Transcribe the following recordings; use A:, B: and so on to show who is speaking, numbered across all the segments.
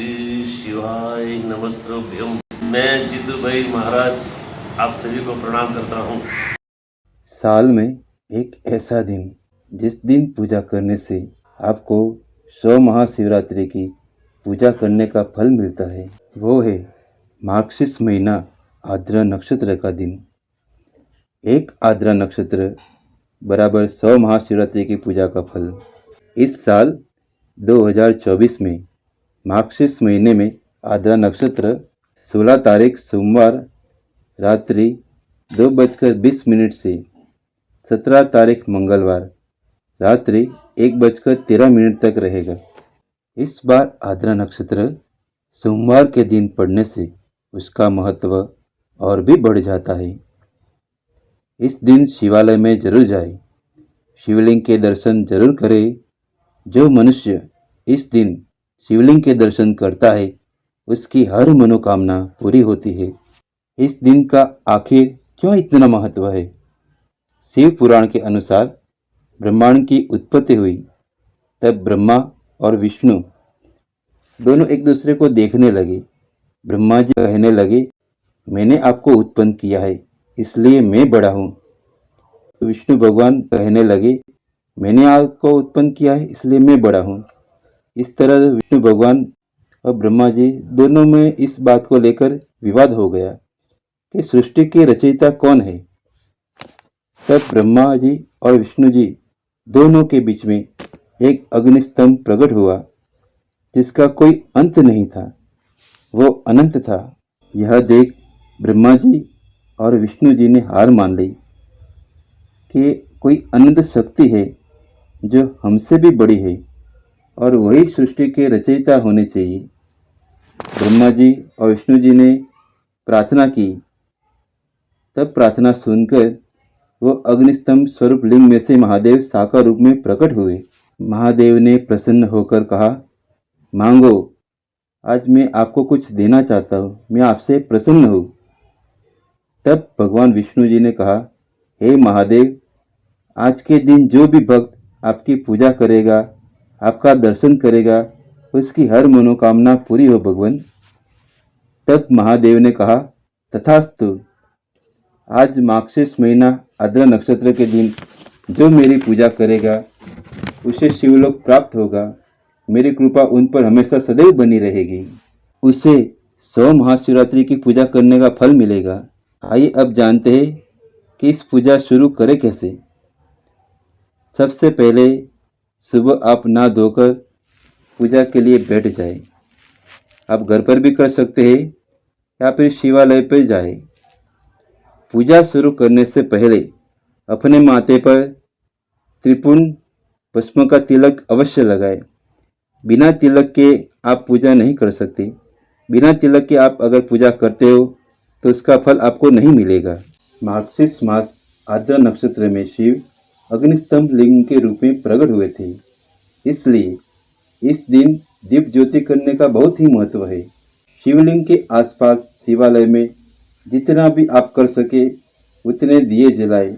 A: श्री शिवाय नमस्तुभ्यम। मैं जितू भाई महाराज आप सभी को प्रणाम करता हूँ।
B: साल में एक ऐसा दिन जिस दिन पूजा करने से आपको 100 महाशिवरात्रि की पूजा करने का फल मिलता है, वो है मार्गशीर्ष महीना आद्रा नक्षत्र का दिन। एक आद्रा नक्षत्र बराबर 100 महाशिवरात्रि की पूजा का फल। इस साल 2024 में मार्गशीर्ष महीने में आद्रा नक्षत्र 16 तारीख सोमवार रात्रि 2:20 से 17 तारीख मंगलवार रात्रि 1:13 तक रहेगा। इस बार आद्रा नक्षत्र सोमवार के दिन पड़ने से उसका महत्व और भी बढ़ जाता है। इस दिन शिवालय में जरूर जाए, शिवलिंग के दर्शन जरूर करे। जो मनुष्य इस दिन शिवलिंग के दर्शन करता है उसकी हर मनोकामना पूरी होती है। इस दिन का आखिर क्यों इतना महत्व है? शिव पुराण के अनुसार ब्रह्मांड की उत्पत्ति हुई तब ब्रह्मा और विष्णु दोनों एक दूसरे को देखने लगे। ब्रह्मा जी कहने लगे, मैंने आपको उत्पन्न किया है इसलिए मैं बड़ा हूँ। विष्णु भगवान कहने लगे, मैंने आपको उत्पन्न किया है इसलिए मैं बड़ा हूँ। इस तरह विष्णु भगवान और ब्रह्मा जी दोनों में इस बात को लेकर विवाद हो गया कि सृष्टि के रचयिता कौन है। तब ब्रह्मा जी और विष्णु जी दोनों के बीच में एक अग्निस्तंभ प्रकट हुआ जिसका कोई अंत नहीं था, वो अनंत था। यह देख ब्रह्मा जी और विष्णु जी ने हार मान ली कि कोई अनंत शक्ति है जो हमसे भी बड़ी है और वही सृष्टि के रचयिता होने चाहिए। ब्रह्मा जी और विष्णु जी ने प्रार्थना की। तब प्रार्थना सुनकर वो अग्निस्तंभ स्वरूप लिंग में से महादेव साकार रूप में प्रकट हुए। महादेव ने प्रसन्न होकर कहा, मांगो, आज मैं आपको कुछ देना चाहता हूँ, मैं आपसे प्रसन्न हूँ। तब भगवान विष्णु जी ने कहा, हे महादेव, आज के दिन जो भी भक्त आपकी पूजा करेगा, आपका दर्शन करेगा, उसकी हर मनोकामना पूरी हो भगवान। तब महादेव ने कहा, तथास्तु। आज मार्गशीर्ष महीना आद्रा नक्षत्र के दिन जो मेरी पूजा करेगा उसे शिवलोक प्राप्त होगा। मेरी कृपा उन पर हमेशा सदैव बनी रहेगी। उसे 100 महाशिवरात्रि की पूजा करने का फल मिलेगा। आइए अब जानते हैं कि इस पूजा शुरू करें कैसे। सबसे पहले सुबह आप नहा धोकर पूजा के लिए बैठ जाए। आप घर पर भी कर सकते हैं या फिर शिवालय पर जाए। पूजा शुरू करने से पहले अपने माथे पर त्रिपुंड भस्म का तिलक अवश्य लगाए। बिना तिलक के आप पूजा नहीं कर सकते। बिना तिलक के आप अगर पूजा करते हो तो उसका फल आपको नहीं मिलेगा। मार्गशीर्ष मास आद्रा नक्षत्र में शिव अग्निस्तंभ लिंग के रूप में प्रकट हुए थे, इसलिए इस दिन दीप ज्योति करने का बहुत ही महत्व है। शिवलिंग के आसपास शिवालय में जितना भी आप कर सके उतने दिए जलाए।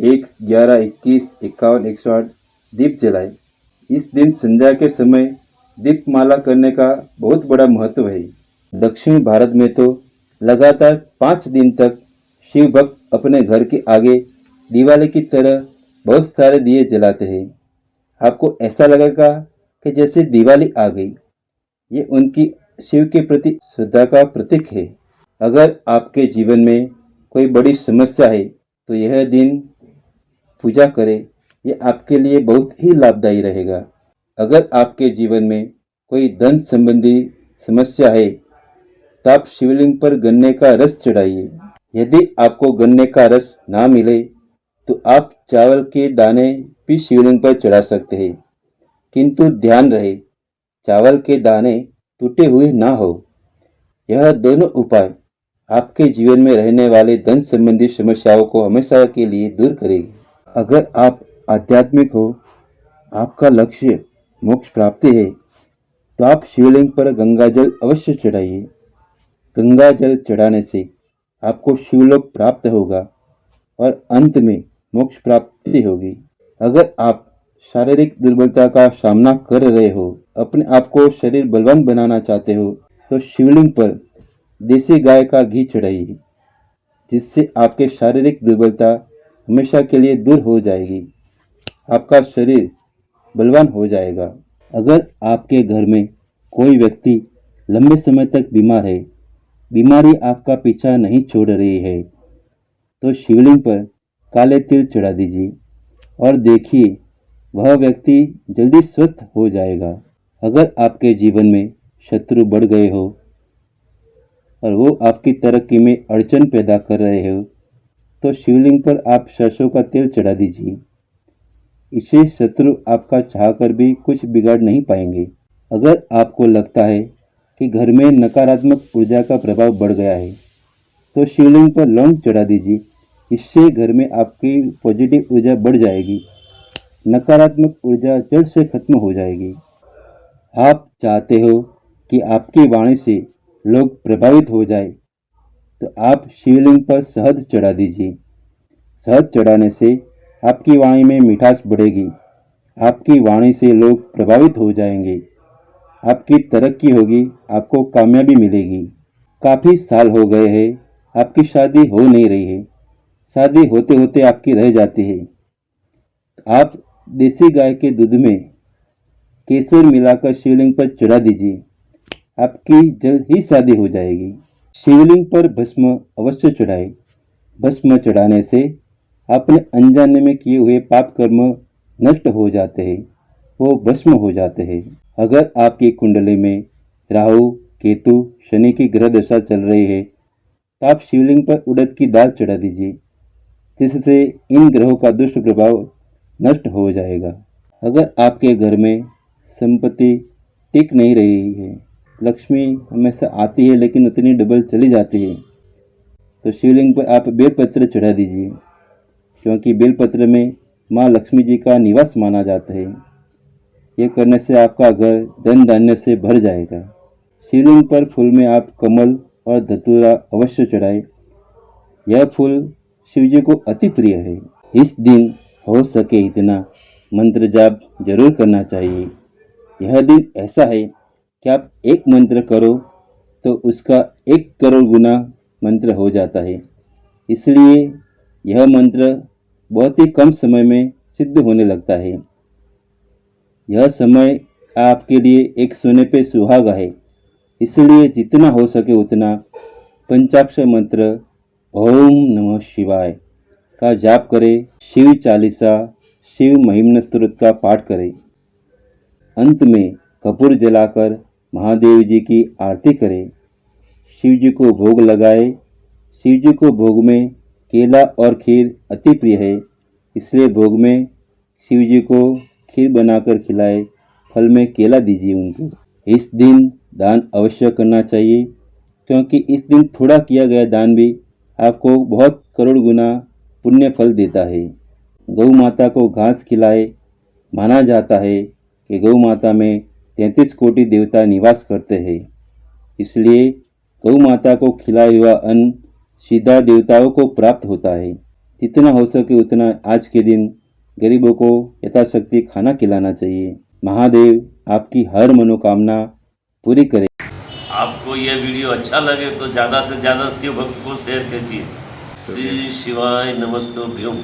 B: 1, 11, 21, 51, 108 दीप जलाए। इस दिन संध्या के समय दीपमाला करने का बहुत बड़ा महत्व है। दक्षिण भारत में तो लगातार 5 दिन तक शिव भक्त अपने घर के आगे दिवाली की तरह बहुत सारे दिए जलाते हैं। आपको ऐसा लगेगा कि जैसे दिवाली आ गई। ये उनकी शिव के प्रति श्रद्धा का प्रतीक है। अगर आपके जीवन में कोई बड़ी समस्या है तो यह दिन पूजा करें, यह आपके लिए बहुत ही लाभदायी रहेगा। अगर आपके जीवन में कोई धन संबंधी समस्या है तो आप शिवलिंग पर गन्ने का रस चढ़ाइए। यदि आपको गन्ने का रस ना मिले तो आप चावल के दाने भी शिवलिंग पर चढ़ा सकते हैं, किंतु ध्यान रहे चावल के दाने टूटे हुए ना हो। यह दोनों उपाय आपके जीवन में रहने वाले धन संबंधी समस्याओं को हमेशा के लिए दूर करेगी। अगर आप आध्यात्मिक हो, आपका लक्ष्य मोक्ष प्राप्ति है, तो आप शिवलिंग पर गंगा जल अवश्य चढ़ाइए। गंगा जल चढ़ाने से आपको शिवलोक प्राप्त होगा और अंत में मोक्ष प्राप्ति होगी। अगर आप शारीरिक दुर्बलता का सामना कर रहे हो, अपने आप को शरीर बलवान बनाना चाहते हो, तो शिवलिंग पर देसी गाय का घी चढ़ाइए, जिससे आपके शारीरिक दुर्बलता हमेशा के लिए दूर हो जाएगी। आपका शरीर बलवान हो जाएगा। अगर आपके घर में कोई व्यक्ति लंबे समय तक बीमार है, बीमारी आपका पीछा नहीं छोड़ रही है, तो शिवलिंग पर काले तिल चढ़ा दीजिए और देखिए वह व्यक्ति जल्दी स्वस्थ हो जाएगा। अगर आपके जीवन में शत्रु बढ़ गए हो और वो आपकी तरक्की में अड़चन पैदा कर रहे हो, तो शिवलिंग पर आप सरसों का तेल चढ़ा दीजिए। इससे शत्रु आपका चाहकर भी कुछ बिगाड़ नहीं पाएंगे। अगर आपको लगता है कि घर में नकारात्मक ऊर्जा का प्रभाव बढ़ गया है, तो शिवलिंग पर लौंग चढ़ा दीजिए। इससे घर में आपकी पॉजिटिव ऊर्जा बढ़ जाएगी, नकारात्मक ऊर्जा जड़ से खत्म हो जाएगी। आप चाहते हो कि आपकी वाणी से लोग प्रभावित हो जाए, तो आप शिवलिंग पर शहद चढ़ा दीजिए। शहद चढ़ाने से आपकी वाणी में मिठास बढ़ेगी, आपकी वाणी से लोग प्रभावित हो जाएंगे, आपकी तरक्की होगी, आपको कामयाबी मिलेगी। काफ़ी साल हो गए हैं, आपकी शादी हो नहीं रही है, शादी होते होते आपकी रह जाती है। आप देसी गाय के दूध में केसर मिलाकर शिवलिंग पर चढ़ा दीजिए, आपकी जल्द ही शादी हो जाएगी। शिवलिंग पर भस्म अवश्य चढ़ाए। भस्म चढ़ाने से अपने अनजाने में किए हुए पाप कर्म नष्ट हो जाते हैं, वो भस्म हो जाते हैं। अगर आपकी कुंडली में राहु, केतु, शनि की ग्रह दशा चल रही है, तो आप शिवलिंग पर उड़द की दाल चढ़ा दीजिए, जिससे इन ग्रहों का दुष्ट प्रभाव नष्ट हो जाएगा। अगर आपके घर में संपत्ति टिक नहीं रही है, लक्ष्मी हमेशा आती है लेकिन उतनी डबल चली जाती है, तो शिवलिंग पर आप बेलपत्र चढ़ा दीजिए, क्योंकि बेलपत्र में माँ लक्ष्मी जी का निवास माना जाता है। ये करने से आपका घर धन धान्य से भर जाएगा। शिवलिंग पर फूल में आप कमल और धतूरा अवश्य चढ़ाए। यह फूल शिव जी को अति प्रिय है। इस दिन हो सके इतना मंत्र जाप जरूर करना चाहिए। यह दिन ऐसा है कि आप एक मंत्र करो तो उसका 1 करोड़ गुना मंत्र हो जाता है। इसलिए यह मंत्र बहुत ही कम समय में सिद्ध होने लगता है। यह समय आपके लिए एक सोने पे सुहागा है। इसलिए जितना हो सके उतना पंचाक्षर मंत्र ओम नमः शिवाय का जाप करें, शिव चालीसा, शिव महिम्न स्तोत्र का पाठ करें। अंत में कपूर जलाकर महादेव जी की आरती करें, शिव जी को भोग लगाए। शिव जी को भोग में केला और खीर अति प्रिय है, इसलिए भोग में शिव जी को खीर बनाकर खिलाए, फल में केला दीजिए उनको। इस दिन दान अवश्य करना चाहिए, क्योंकि इस दिन थोड़ा किया गया दान भी आपको बहुत करोड़ गुना पुण्य फल देता है। गौ माता को घास खिलाए। माना जाता है कि गौ माता में 33 कोटि देवता निवास करते हैं, इसलिए गौ माता को खिलाया हुआ अन्न सीधा देवताओं को प्राप्त होता है। जितना हो सके उतना आज के दिन गरीबों को यथाशक्ति खाना खिलाना चाहिए। महादेव आपकी हर मनोकामना पूरी करे।
A: आपको यह वीडियो अच्छा लगे तो ज़्यादा से ज़्यादा शिव भक्त को शेयर कीजिए। श्री शिवाय नमस्तुभ्यम।